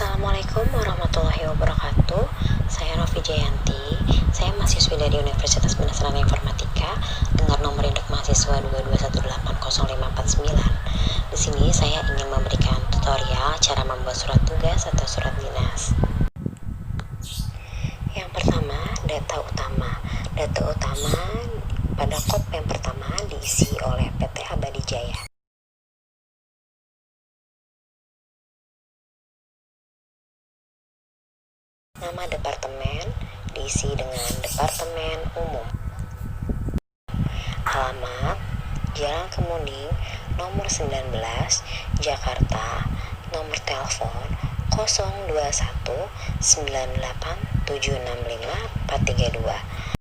Assalamualaikum warahmatullahi wabarakatuh. Saya Novi Jayanti. Saya mahasiswi dari Universitas Binasaran Informatika dengan nomor induk mahasiswa 221800549. Di sini saya ingin memberikan tutorial cara membuat surat tugas atau surat dinas. Yang pertama, data utama. Data utama pada kop yang pertama diisi oleh PT Abadi Jaya. Nama departemen diisi dengan Departemen Umum. Alamat Jalan Kemuning nomor 19 Jakarta. Nomor telepon 021 98 765 432.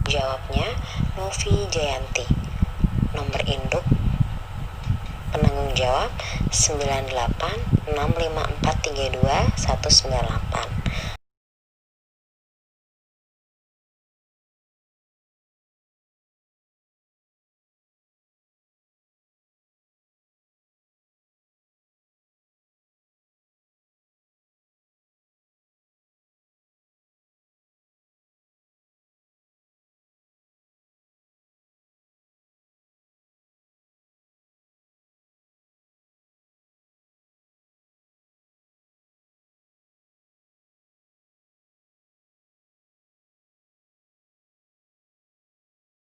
Jawabnya Novi Jayanti. Nomor induk penanggung jawab 9865432 198.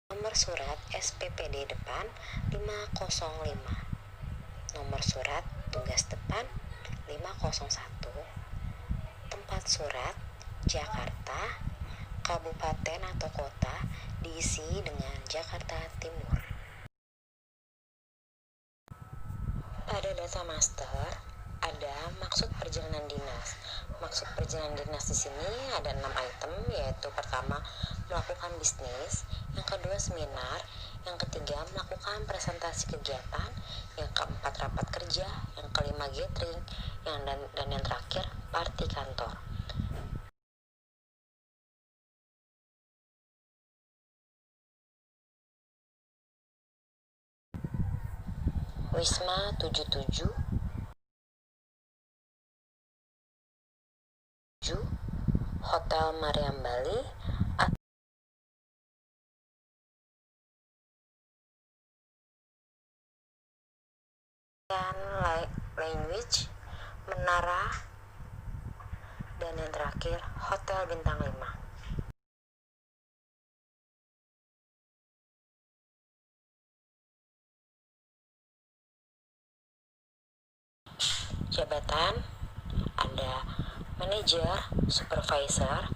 Nomor surat SPPD depan 505. Nomor surat tugas depan 501. Tempat surat Jakarta, kabupaten atau kota diisi dengan Jakarta Timur. Pada data master ada maksud perjalanan dinas. Maksud perjalanan dinas di sini ada 6 item, yaitu pertama melakukan bisnis, yang kedua seminar, yang ketiga melakukan presentasi kegiatan, yang keempat rapat kerja, yang kelima gathering, dan yang terakhir party kantor. Wisma 77, Hotel Mariam Bali, Language, Menara, dan yang terakhir Hotel Bintang 5. Jabatan ada manajer, supervisor,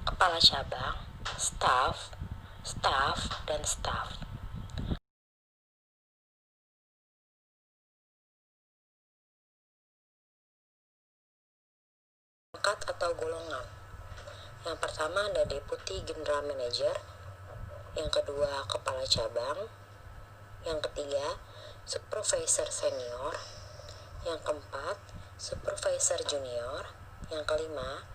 kepala cabang, staff, dan staff. Pangkat atau golongan. Yang pertama ada deputi general manager, yang kedua kepala cabang, yang ketiga supervisor senior, yang keempat supervisor junior, yang kelima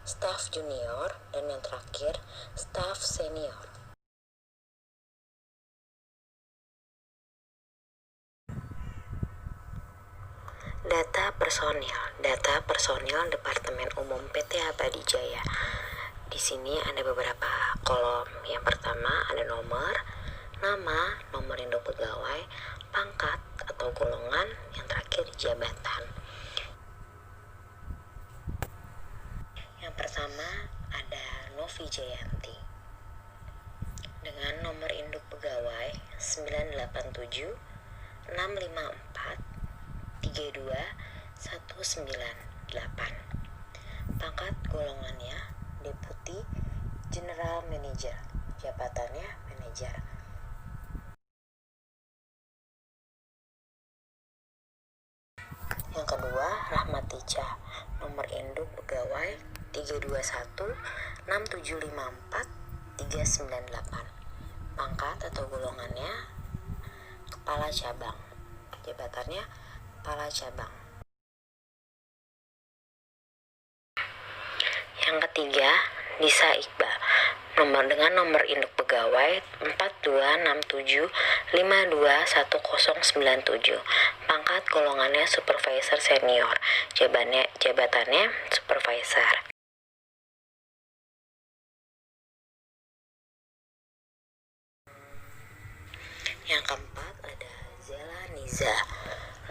staff junior, dan yang terakhir staff senior. Data personil Departemen Umum PT Abadi Jaya. Di sini ada beberapa kolom. Yang pertama ada nomor, nama, nomor induk pegawai, pangkat atau golongan, yang terakhir jabatan. Yang pertama ada Novi Jayanti dengan nomor induk pegawai 987 654 32198. Pangkat golongannya Deputi General Manager, jabatannya manajer. Yang kedua, Rahmatica, nomor induk pegawai 3216754 398. Pangkat atau golongannya kepala cabang. Jabatannya kepala cabang. Yang ketiga, Disa Iqbal, dengan nomor induk pegawai 4267521097. Pangkat golongannya supervisor senior. Jabatannya supervisor. Yang keempat ada Zela Niza,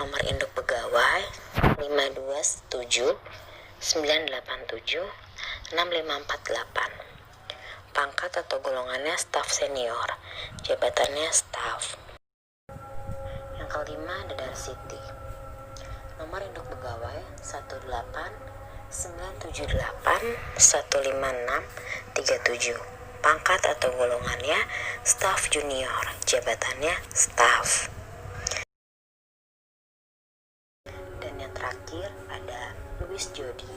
nomor induk pegawai 52798765548. Pangkat atau golongannya staf senior. Jabatannya staf. Yang kelima ada Darsiti, nomor induk pegawai 1897815615637. Pangkat atau golongannya staf junior. Jabatannya staf. Dan yang terakhir ada Louis Jody,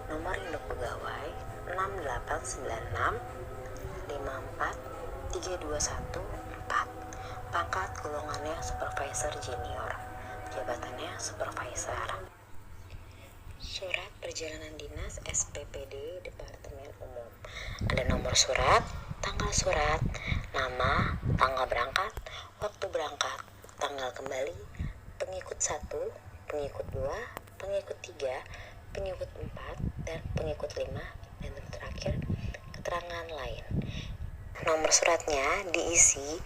nomor induk pegawai 68965432114. Pangkat golongannya supervisor junior. Jabatannya supervisor. Surat perjalanan dinas SPPD Departemen Umum. Ada nomor surat, tanggal surat, nama, tanggal berangkat, waktu berangkat, tanggal kembali, pengikut 1, pengikut 2, pengikut 3, pengikut 4, dan pengikut 5, dan terakhir keterangan lain. Nomor suratnya diisi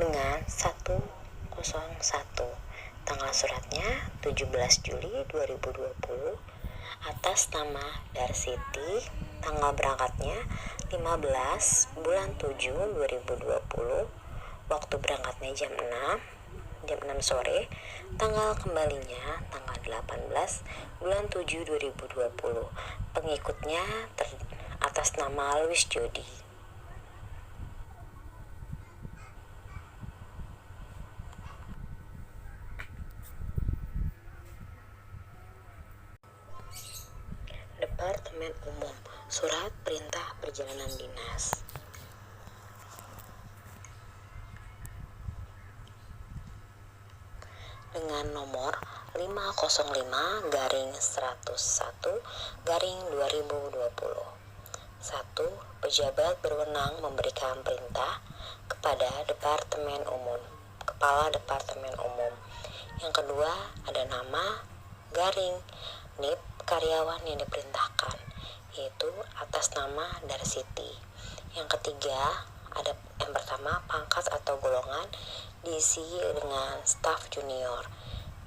dengan 101. Tanggal suratnya 17 Juli 2020 atas nama Darsiti. Tanggal berangkatnya 15 bulan 7 2020. Waktu berangkatnya jam 6 sore. Tanggal kembalinya tanggal 18 bulan 7 2020. Pengikutnya atas nama Louis Jody. Departemen Umum, Surat Perintah Perjalanan Dinas. Dengan nomor 505/101/2020. 1. Pejabat berwenang memberikan perintah kepada Departemen Umum, Kepala Departemen Umum. Yang kedua, ada nama NIP karyawan yang diperintahkan, yaitu atas nama Darsiti. Yang ketiga, ada yang pertama, pangkat atau golongan diisi dengan staf junior.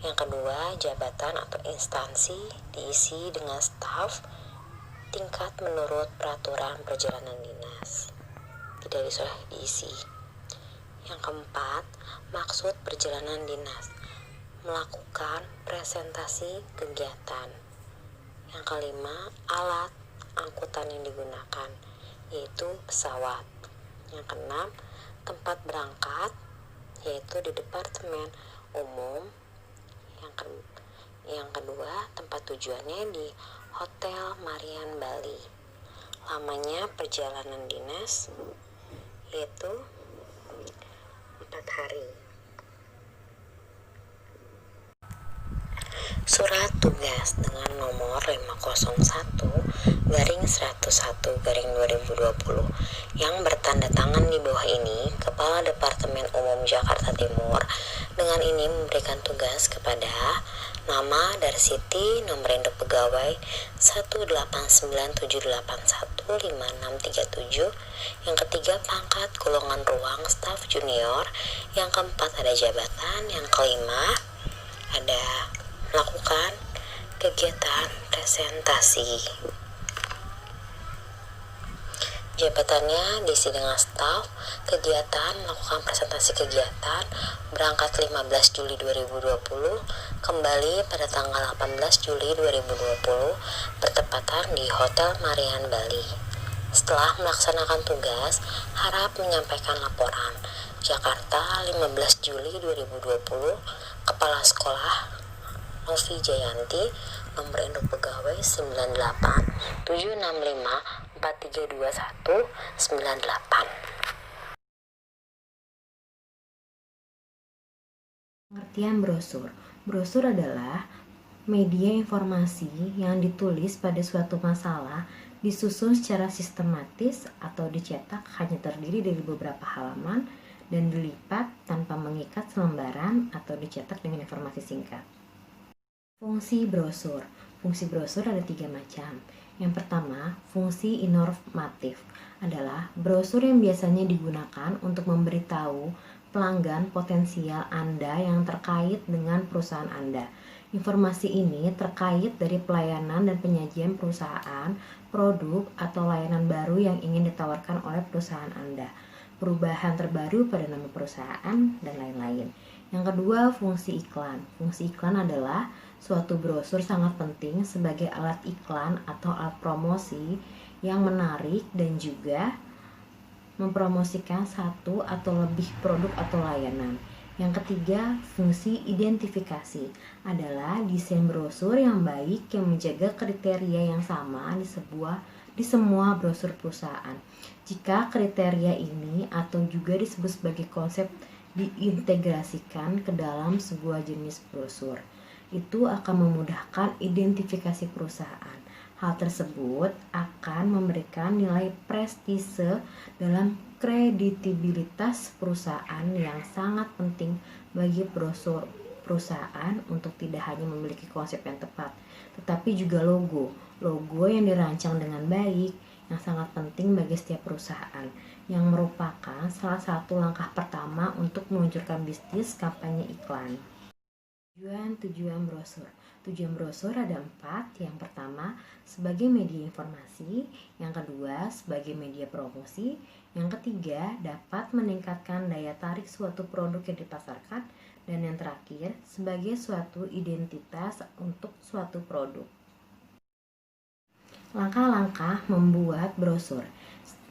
Yang kedua, jabatan atau instansi diisi dengan staf tingkat menurut peraturan perjalanan dinas. Tidak bisa diisi. Yang keempat, maksud perjalanan dinas, melakukan presentasi kegiatan. Yang kelima, alat angkutan yang digunakan, yaitu pesawat. Yang keenam, tempat berangkat, yaitu di Departemen Umum. Yang kedua, tempat tujuannya di Hotel Marian Bali. Lamanya perjalanan dinas, yaitu 4 hari. Surat tugas dengan nomor 501/101/2020 yang bertanda tangan di bawah ini, Kepala Departemen Umum Jakarta Timur dengan ini memberikan tugas kepada nama Darsiti, nomor induk pegawai 18978156337. Yang ketiga, pangkat golongan ruang staf junior. Yang keempat, ada jabatan. Yang kelima, ada melakukan kegiatan presentasi. Jabatannya diisi dengan staf, kegiatan, melakukan presentasi kegiatan, berangkat 15 Juli 2020, kembali pada tanggal 18 Juli 2020, bertepatan di Hotel Marian Bali. Setelah melaksanakan tugas, harap menyampaikan laporan. Jakarta, 15 Juli 2020, Kepala Sekolah Novi Jayanti, nomor induk pegawai 98 765 4321 98. Pengertian brosur. Brosur adalah media informasi yang ditulis pada suatu masalah, disusun secara sistematis atau dicetak hanya terdiri dari beberapa halaman dan dilipat tanpa mengikat selembaran atau dicetak dengan informasi singkat. Fungsi brosur. Fungsi brosur ada 3 macam. Yang pertama, fungsi informatif adalah brosur yang biasanya digunakan untuk memberitahu pelanggan potensial Anda yang terkait dengan perusahaan Anda. Informasi ini terkait dari pelayanan dan penyajian perusahaan, produk, atau layanan baru yang ingin ditawarkan oleh perusahaan Anda, perubahan terbaru pada nama perusahaan, dan lain-lain. Yang kedua, fungsi iklan. Fungsi iklan adalah suatu brosur sangat penting sebagai alat iklan atau alat promosi yang menarik dan juga mempromosikan satu atau lebih produk atau layanan. Yang ketiga, fungsi identifikasi adalah desain brosur yang baik yang menjaga kriteria yang sama di semua brosur perusahaan. Jika kriteria ini atau juga disebut sebagai konsep diintegrasikan ke dalam sebuah jenis brosur, itu akan memudahkan identifikasi perusahaan. Hal tersebut akan memberikan nilai prestise dalam kredibilitas perusahaan yang sangat penting bagi brosur perusahaan untuk tidak hanya memiliki konsep yang tepat, tetapi juga logo yang dirancang dengan baik yang sangat penting bagi setiap perusahaan, yang merupakan salah satu langkah pertama untuk meluncurkan bisnis kampanye iklan. Tujuan brosur. Tujuan brosur ada 4. Yang pertama, sebagai media informasi. Yang kedua, sebagai media promosi. Yang ketiga, dapat meningkatkan daya tarik suatu produk yang dipasarkan. Dan yang terakhir, sebagai suatu identitas untuk suatu produk. Langkah-langkah membuat brosur.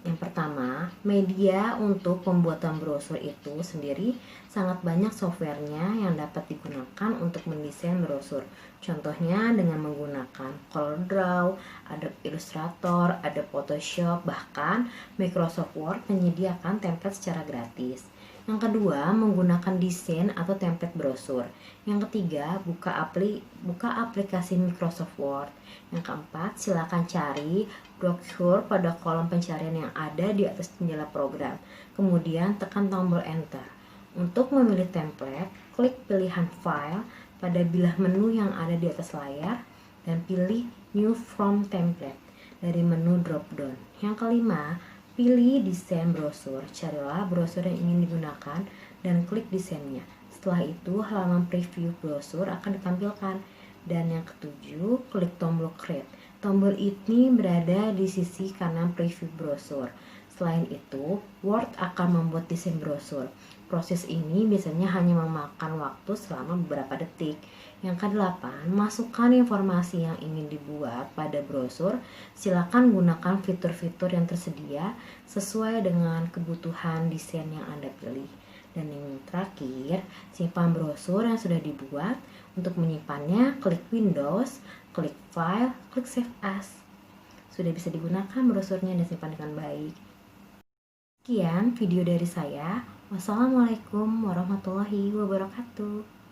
Yang pertama, media untuk pembuatan brosur itu sendiri sangat banyak softwarenya yang dapat digunakan untuk mendesain brosur. Contohnya dengan menggunakan CorelDRAW, Adobe Illustrator, Adobe Photoshop, bahkan Microsoft Word menyediakan template secara gratis. Yang kedua, menggunakan desain atau template brosur. Yang ketiga, buka aplikasi Microsoft Word. Yang keempat, silakan cari brochure pada kolom pencarian yang ada di atas jendela program. Kemudian tekan tombol enter. Untuk memilih template, klik pilihan file pada bilah menu yang ada di atas layar dan pilih New from Template dari menu drop down. Yang kelima, pilih desain brosur. Carilah brosur yang ingin digunakan dan klik desainnya. Setelah itu, halaman preview brosur akan ditampilkan. Dan yang ketujuh, klik tombol create. Tombol ini berada di sisi kanan preview brosur. Selain itu, Word akan membuat desain brosur. Proses ini biasanya hanya memakan waktu selama beberapa detik. Yang kedelapan, masukkan informasi yang ingin dibuat pada brosur. Silakan gunakan fitur-fitur yang tersedia sesuai dengan kebutuhan desain yang Anda pilih. Dan yang terakhir, simpan brosur yang sudah dibuat. Untuk menyimpannya, klik Windows, klik File, klik Save As. Sudah bisa digunakan brosurnya dan simpan dengan baik. Sekian video dari saya. Wassalamualaikum warahmatullahi wabarakatuh.